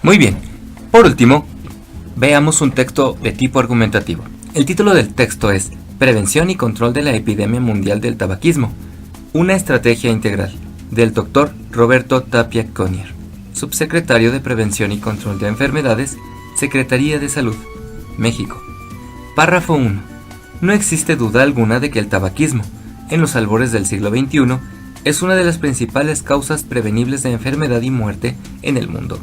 Muy bien, por último, veamos un texto de tipo argumentativo. El título del texto es Prevención y control de la epidemia mundial del tabaquismo, una estrategia integral, del Dr. Roberto Tapia Conier, subsecretario de Prevención y Control de Enfermedades, Secretaría de Salud, México. Párrafo 1. No existe duda alguna de que el tabaquismo, en los albores del siglo XXI, es una de las principales causas prevenibles de enfermedad y muerte en el mundo.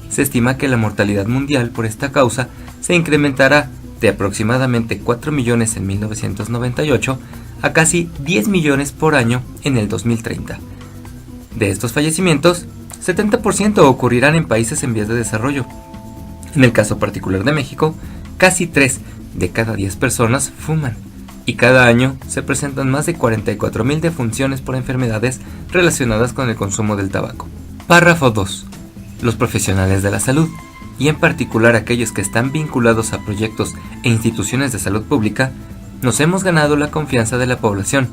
Se estima que la mortalidad mundial por esta causa se incrementará de aproximadamente 4 millones en 1998 a casi 10 millones por año en el 2030. De estos fallecimientos, 70% ocurrirán en países en vías de desarrollo. En el caso particular de México, casi 3 de cada 10 personas fuman, y cada año se presentan más de 44.000 defunciones por enfermedades relacionadas con el consumo del tabaco. Párrafo 2. Los profesionales de la salud, y en particular aquellos que están vinculados a proyectos e instituciones de salud pública, nos hemos ganado la confianza de la población,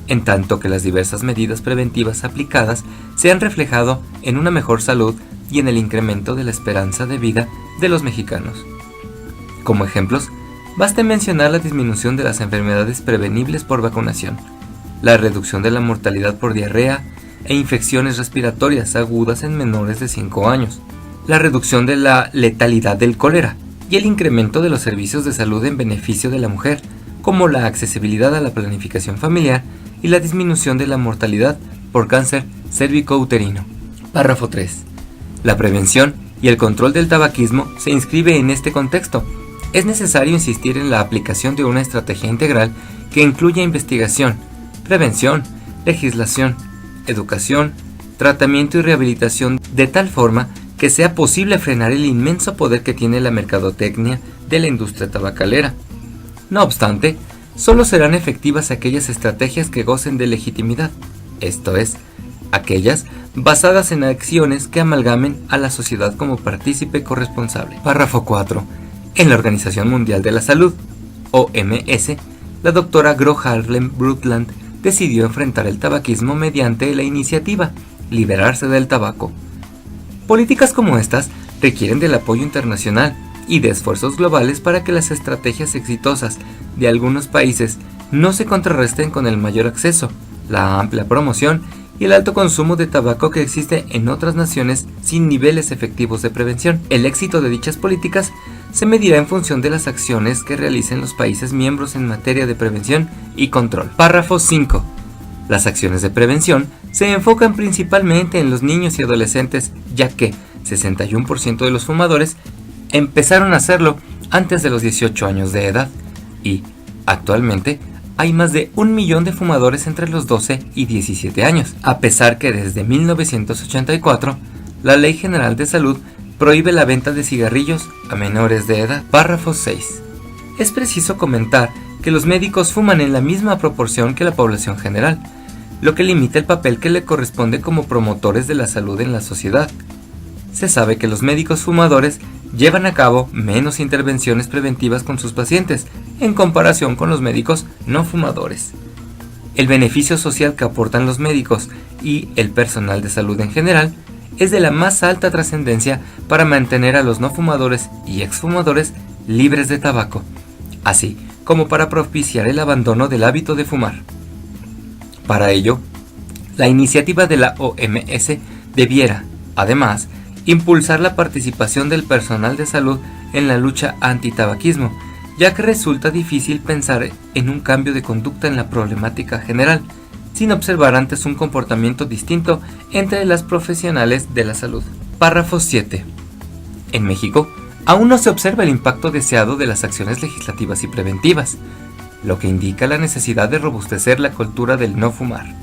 en tanto que las diversas medidas preventivas aplicadas se han reflejado en una mejor salud y en el incremento de la esperanza de vida de los mexicanos. Como ejemplos, basta mencionar la disminución de las enfermedades prevenibles por vacunación, la reducción de la mortalidad por diarrea e infecciones respiratorias agudas en menores de 5 años, la reducción de la letalidad del cólera y el incremento de los servicios de salud en beneficio de la mujer, como la accesibilidad a la planificación familiar y la disminución de la mortalidad por cáncer cérvico-uterino. Párrafo 3. La prevención y el control del tabaquismo se inscribe en este contexto. Es necesario insistir en la aplicación de una estrategia integral que incluya investigación, prevención, legislación, educación, tratamiento y rehabilitación de tal forma que sea posible frenar el inmenso poder que tiene la mercadotecnia de la industria tabacalera. No obstante, solo serán efectivas aquellas estrategias que gocen de legitimidad, esto es, aquellas basadas en acciones que amalgamen a la sociedad como partícipe corresponsable. Párrafo 4. En la Organización Mundial de la Salud, OMS, la doctora Gro Harlem Brundtland decidió enfrentar el tabaquismo mediante la iniciativa Liberarse del tabaco. Políticas como estas requieren del apoyo internacional y de esfuerzos globales para que las estrategias exitosas de algunos países no se contrarresten con el mayor acceso, la amplia promoción y el alto consumo de tabaco que existe en otras naciones sin niveles efectivos de prevención. El éxito de dichas políticas se medirá en función de las acciones que realicen los países miembros en materia de prevención y control. Párrafo 5. Las acciones de prevención se enfocan principalmente en los niños y adolescentes, ya que 61% de los fumadores empezaron a hacerlo antes de los 18 años de edad, y actualmente hay más de 1 millón de fumadores entre los 12 y 17 años, a pesar que desde 1984 la Ley General de Salud prohíbe la venta de cigarrillos a menores de edad. Párrafo 6. Es preciso comentar que los médicos fuman en la misma proporción que la población general, lo que limita el papel que le corresponde como promotores de la salud en la sociedad. Se sabe que los médicos fumadores llevan a cabo menos intervenciones preventivas con sus pacientes en comparación con los médicos no fumadores. El beneficio social que aportan los médicos y el personal de salud en general es de la más alta trascendencia para mantener a los no fumadores y exfumadores libres de tabaco, así como para propiciar el abandono del hábito de fumar. Para ello, la iniciativa de la OMS debiera, además, impulsar la participación del personal de salud en la lucha anti-tabaquismo, ya que resulta difícil pensar en un cambio de conducta en la problemática general, sin observar antes un comportamiento distinto entre las profesionales de la salud. Párrafo 7. En México, aún no se observa el impacto deseado de las acciones legislativas y preventivas, lo que indica la necesidad de robustecer la cultura del no fumar,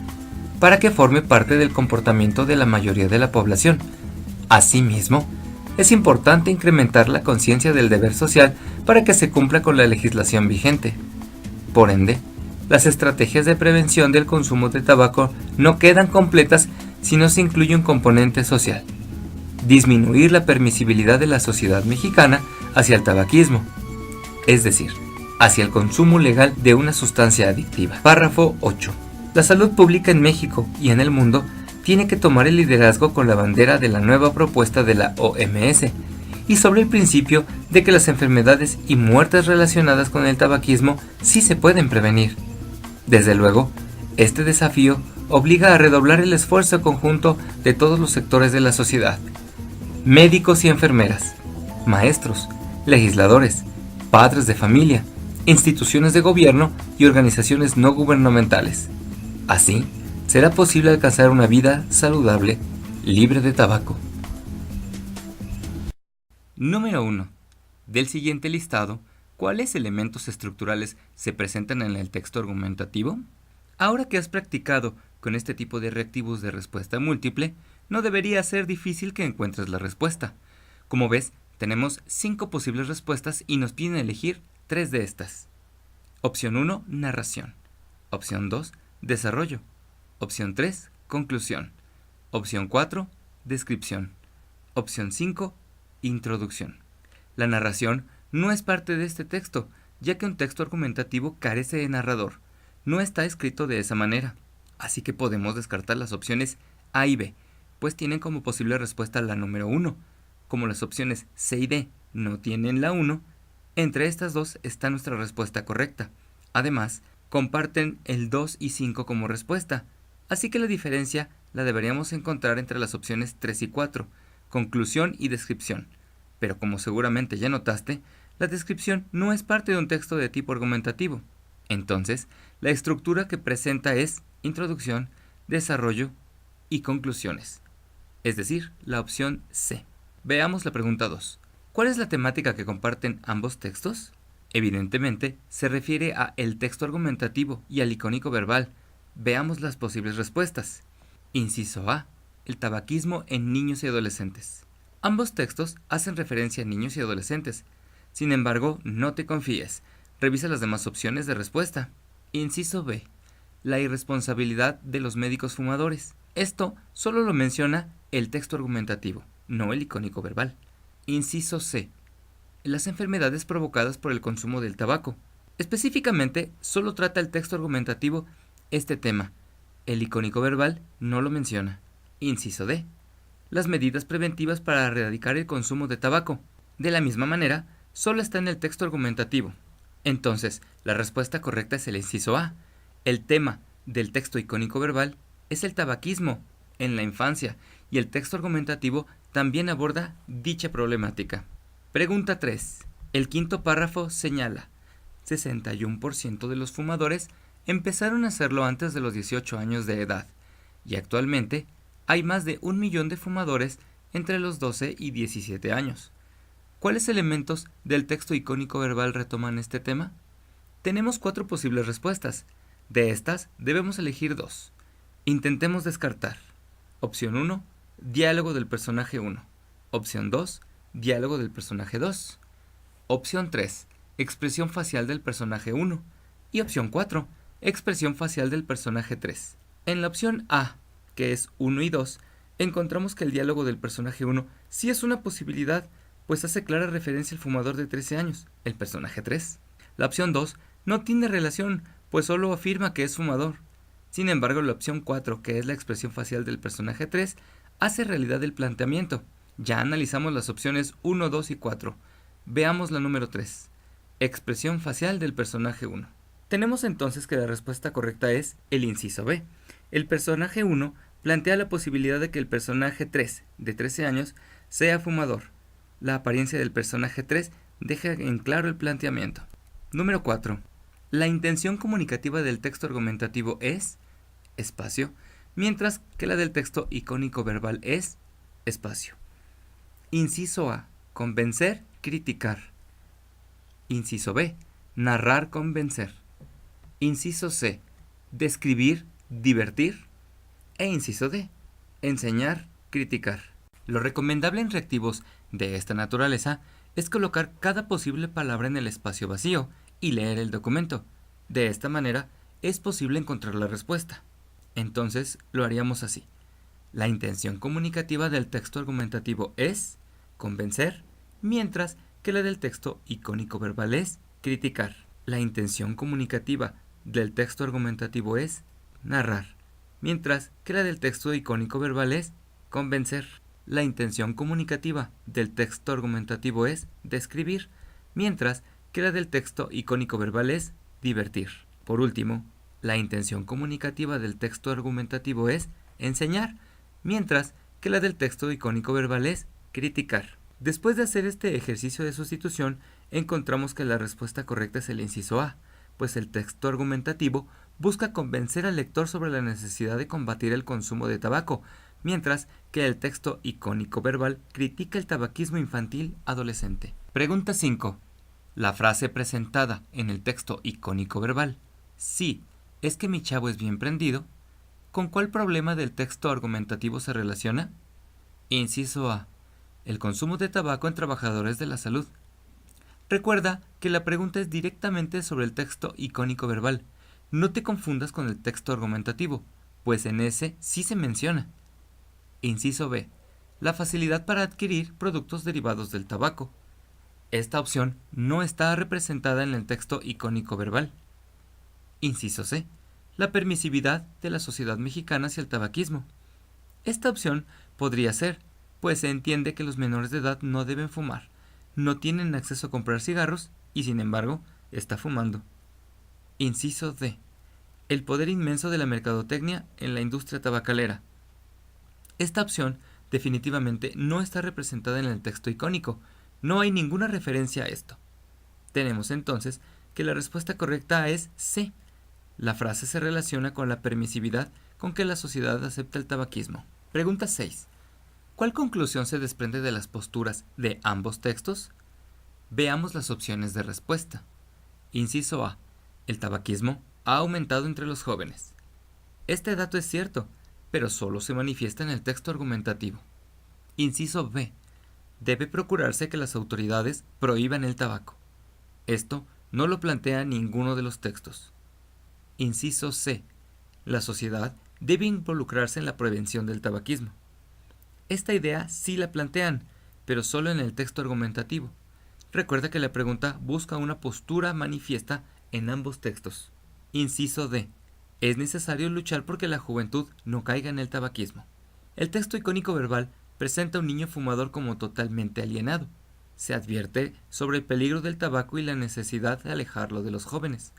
para que forme parte del comportamiento de la mayoría de la población. Asimismo, es importante incrementar la conciencia del deber social para que se cumpla con la legislación vigente. Por ende, las estrategias de prevención del consumo de tabaco no quedan completas si no se incluye un componente social: disminuir la permisibilidad de la sociedad mexicana hacia el tabaquismo, es decir, hacia el consumo legal de una sustancia adictiva. Párrafo 8. La salud pública en México y en el mundo tiene que tomar el liderazgo con la bandera de la nueva propuesta de la OMS y sobre el principio de que las enfermedades y muertes relacionadas con el tabaquismo sí se pueden prevenir. Desde luego, este desafío obliga a redoblar el esfuerzo conjunto de todos los sectores de la sociedad: médicos y enfermeras, maestros, legisladores, padres de familia, instituciones de gobierno y organizaciones no gubernamentales. Así, será posible alcanzar una vida saludable, libre de tabaco. Número 1. Del siguiente listado, ¿cuáles elementos estructurales se presentan en el texto argumentativo? Ahora que has practicado con este tipo de reactivos de respuesta múltiple, no debería ser difícil que encuentres la respuesta. Como ves, tenemos 5 posibles respuestas y nos piden elegir 3 de estas. Opción 1, narración. Opción 2, desarrollo. Opción 3, conclusión. Opción 4, descripción. Opción 5, introducción. La narración no es parte de este texto, ya que un texto argumentativo carece de narrador. No está escrito de esa manera, así que podemos descartar las opciones A y B, pues tienen como posible respuesta la número 1. Como las opciones C y D no tienen la 1, entre estas dos está nuestra respuesta correcta. Además, comparten el 2 y 5 como respuesta, así que la diferencia la deberíamos encontrar entre las opciones 3 y 4, conclusión y descripción. Pero como seguramente ya notaste, la descripción no es parte de un texto de tipo argumentativo. Entonces, la estructura que presenta es introducción, desarrollo y conclusiones. Es decir, la opción C. Veamos la pregunta 2. ¿Cuál es la temática que comparten ambos textos? Evidentemente, se refiere a el texto argumentativo y al icónico verbal. Veamos las posibles respuestas. Inciso A. El tabaquismo en niños y adolescentes. Ambos textos hacen referencia a niños y adolescentes. Sin embargo, no te confíes. Revisa las demás opciones de respuesta. Inciso B. La irresponsabilidad de los médicos fumadores. Esto solo lo menciona el texto argumentativo, no el icónico verbal. Inciso C. Las enfermedades provocadas por el consumo del tabaco. Específicamente, solo trata el texto argumentativo este tema. El icónico verbal no lo menciona. Inciso D. Las medidas preventivas para erradicar el consumo de tabaco. De la misma manera, solo está en el texto argumentativo. Entonces, la respuesta correcta es el inciso A. El tema del texto icónico verbal es el tabaquismo en la infancia y el texto argumentativo también aborda dicha problemática. Pregunta 3. El quinto párrafo señala: 61% de los fumadores empezaron a hacerlo antes de los 18 años de edad, y actualmente hay más de 1 millón de fumadores entre los 12 y 17 años. ¿Cuáles elementos del texto icónico verbal retoman este tema? Tenemos 4 posibles respuestas. De estas, debemos elegir 2. Intentemos descartar. Opción 1, diálogo del personaje 1. Opción 2, diálogo del personaje 2. Opción 3, expresión facial del personaje 1. Y opción 4, expresión facial del personaje 3. En la opción A, que es 1 y 2, encontramos que el diálogo del personaje 1 sí es una posibilidad, pues hace clara referencia al fumador de 13 años, el personaje 3. La opción 2 no tiene relación, pues solo afirma que es fumador. Sin embargo, la opción 4, que es la expresión facial del personaje 3, hace realidad el planteamiento. Ya analizamos las opciones 1, 2 y 4. Veamos la número 3. Expresión facial del personaje 1. Tenemos entonces que la respuesta correcta es el inciso B. El personaje 1 plantea la posibilidad de que el personaje 3, de 13 años, sea fumador. La apariencia del personaje 3 deja en claro el planteamiento. Número 4. La intención comunicativa del texto argumentativo es espacio, mientras que la del texto icónico verbal es espacio. Inciso A. Convencer, criticar. Inciso B. Narrar, convencer. Inciso C. Describir, divertir. E inciso D. Enseñar, criticar. Lo recomendable en reactivos de esta naturaleza es colocar cada posible palabra en el espacio vacío y leer el documento. De esta manera es posible encontrar la respuesta. Entonces lo haríamos así. La intención comunicativa del texto argumentativo es convencer, mientras que la del texto icónico verbal es criticar. La intención comunicativa del texto argumentativo es narrar, mientras que la del texto icónico verbal es convencer. La intención comunicativa del texto argumentativo es describir, mientras que la del texto icónico verbal es divertir. Por último, la intención comunicativa del texto argumentativo es enseñar, mientras que la del texto icónico verbal es criticar. Después de hacer este ejercicio de sustitución, encontramos que la respuesta correcta es el inciso A, pues el texto argumentativo busca convencer al lector sobre la necesidad de combatir el consumo de tabaco, mientras que el texto icónico verbal critica el tabaquismo infantil adolescente. Pregunta 5. La frase presentada en el texto icónico verbal, sí, es que mi chavo es bien prendido, ¿con cuál problema del texto argumentativo se relaciona? Inciso A. El consumo de tabaco en trabajadores de la salud. Recuerda que la pregunta es directamente sobre el texto icónico verbal. No te confundas con el texto argumentativo, pues en ese sí se menciona. Inciso B. La facilidad para adquirir productos derivados del tabaco. Esta opción no está representada en el texto icónico verbal. Inciso C. La permisividad de la sociedad mexicana hacia el tabaquismo. Esta opción podría ser, pues se entiende que los menores de edad no deben fumar, no tienen acceso a comprar cigarros y sin embargo está fumando. Inciso D. El poder inmenso de la mercadotecnia en la industria tabacalera. Esta opción definitivamente no está representada en el texto icónico, no hay ninguna referencia a esto. Tenemos entonces que la respuesta correcta es C. La frase se relaciona con la permisividad con que la sociedad acepta el tabaquismo. Pregunta 6. ¿Cuál conclusión se desprende de las posturas de ambos textos? Veamos las opciones de respuesta. Inciso A. El tabaquismo ha aumentado entre los jóvenes. Este dato es cierto, pero solo se manifiesta en el texto argumentativo. Inciso B. Debe procurarse que las autoridades prohíban el tabaco. Esto no lo plantea ninguno de los textos. Inciso C. La sociedad debe involucrarse en la prevención del tabaquismo. Esta idea sí la plantean, pero solo en el texto argumentativo. Recuerda que la pregunta busca una postura manifiesta en ambos textos. Inciso D. Es necesario luchar porque la juventud no caiga en el tabaquismo. El texto icónico verbal presenta a un niño fumador como totalmente alienado. Se advierte sobre el peligro del tabaco y la necesidad de alejarlo de los jóvenes.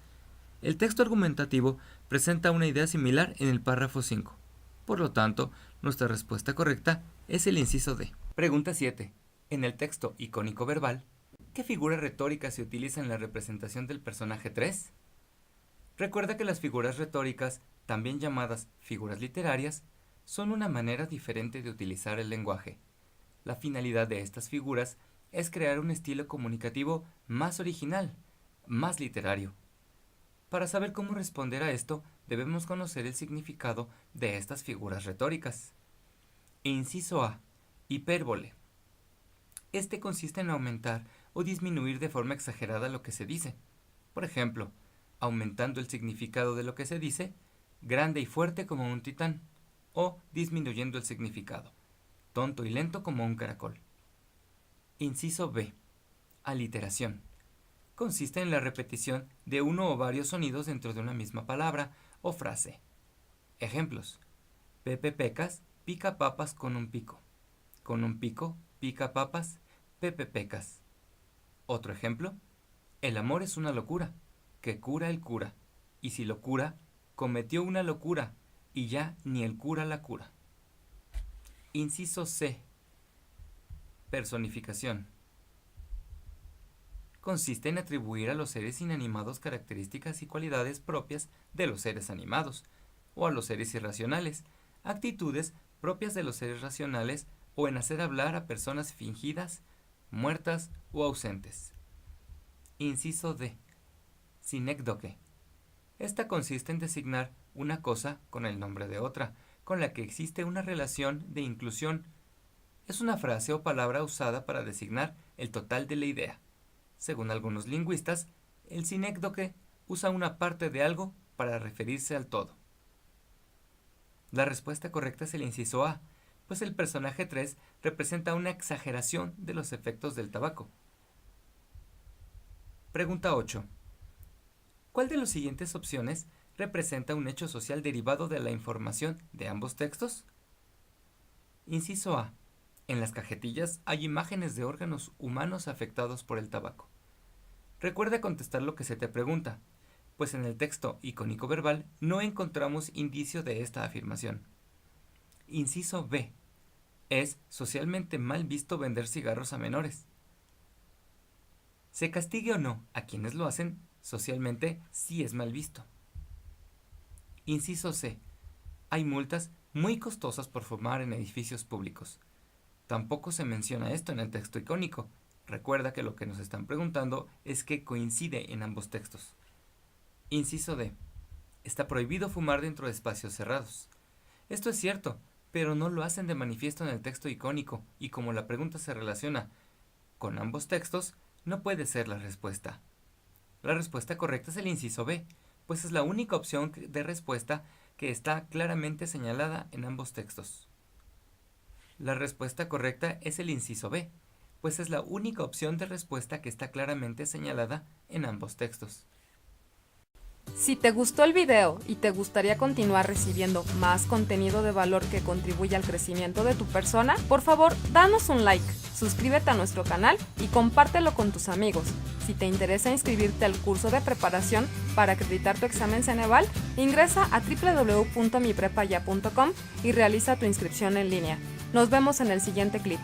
El texto argumentativo presenta una idea similar en el párrafo 5. Por lo tanto, nuestra respuesta correcta es el inciso D. Pregunta 7. En el texto icónico verbal, ¿qué figura retórica se utiliza en la representación del personaje 3? Recuerda que las figuras retóricas, también llamadas figuras literarias, son una manera diferente de utilizar el lenguaje. La finalidad de estas figuras es crear un estilo comunicativo más original, más literario. Para saber cómo responder a esto, debemos conocer el significado de estas figuras retóricas. Inciso A. Hipérbole. Este consiste en aumentar o disminuir de forma exagerada lo que se dice. Por ejemplo, aumentando el significado de lo que se dice, grande y fuerte como un titán, o disminuyendo el significado, tonto y lento como un caracol. Inciso B. Aliteración. Consiste en la repetición de uno o varios sonidos dentro de una misma palabra o frase. Ejemplos. Pepe Pecas pica papas con un pico. Con un pico pica papas, Pepe Pecas. Otro ejemplo. El amor es una locura, que cura el cura, y si lo cura, cometió una locura, y ya ni el cura la cura. Inciso C. Personificación. Consiste en atribuir a los seres inanimados características y cualidades propias de los seres animados, o a los seres irracionales, actitudes propias de los seres racionales, o en hacer hablar a personas fingidas, muertas o ausentes. Inciso D. Sinécdoque. Esta consiste en designar una cosa con el nombre de otra, con la que existe una relación de inclusión. Es una frase o palabra usada para designar el total de la idea. Según algunos lingüistas, el sinécdoque usa una parte de algo para referirse al todo. La respuesta correcta es el inciso A, pues el personaje 3 representa una exageración de los efectos del tabaco. Pregunta 8. ¿Cuál de las siguientes opciones representa un hecho social derivado de la información de ambos textos? Inciso A. En las cajetillas hay imágenes de órganos humanos afectados por el tabaco. Recuerda contestar lo que se te pregunta, pues en el texto icónico verbal no encontramos indicio de esta afirmación. Inciso B. Es socialmente mal visto vender cigarros a menores. Se castigue o no a quienes lo hacen, socialmente sí es mal visto. Inciso C. Hay multas muy costosas por fumar en edificios públicos. Tampoco se menciona esto en el texto icónico. Recuerda que lo que nos están preguntando es que coincide en ambos textos. Inciso D. Está prohibido fumar dentro de espacios cerrados. Esto es cierto, pero no lo hacen de manifiesto en el texto icónico, y como la pregunta se relaciona con ambos textos, no puede ser la respuesta. La respuesta correcta es el inciso B, pues es la única opción de respuesta que está claramente señalada en ambos textos. La respuesta correcta es el inciso B, pues es la única opción de respuesta que está claramente señalada en ambos textos. Si te gustó el video y te gustaría continuar recibiendo más contenido de valor que contribuya al crecimiento de tu persona, por favor, danos un like, suscríbete a nuestro canal y compártelo con tus amigos. Si te interesa inscribirte al curso de preparación para acreditar tu examen Ceneval, ingresa a www.miprepaya.com y realiza tu inscripción en línea. Nos vemos en el siguiente clip.